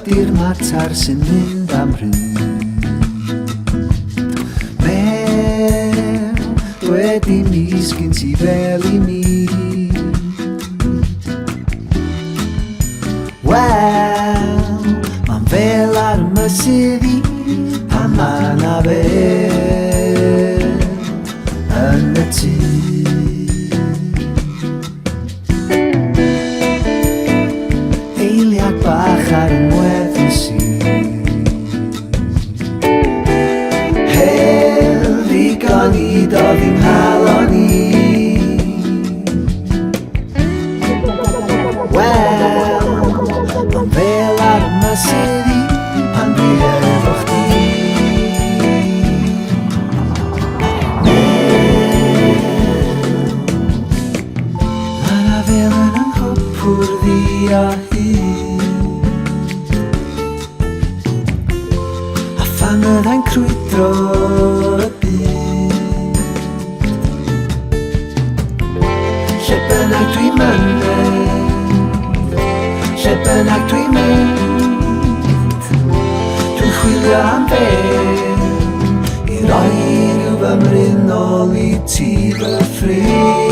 ydy'r mater sy'n mynd am rhywd. Mae'r wedi mis gyn ti fel I mi. Wel, ma'n fel ar mysydd I pan ma' na fel yn y tŷ. Eiliad bach ar y ngwerth yn sy'n. Hel ddigon I dod i'n halon I. Wel, ma'n fel ar y mysydd I pan dwi efo chdi. Ma' na fel yn anghopwr ddi a hyd, a phan byddai'n crwydro y byd. Lle bynnag dwi'n mynd, lle bynnag dwi'n mynd, dwi'n chwilio am fel I roi rhyw fymryn nôl I ti fy ffrind.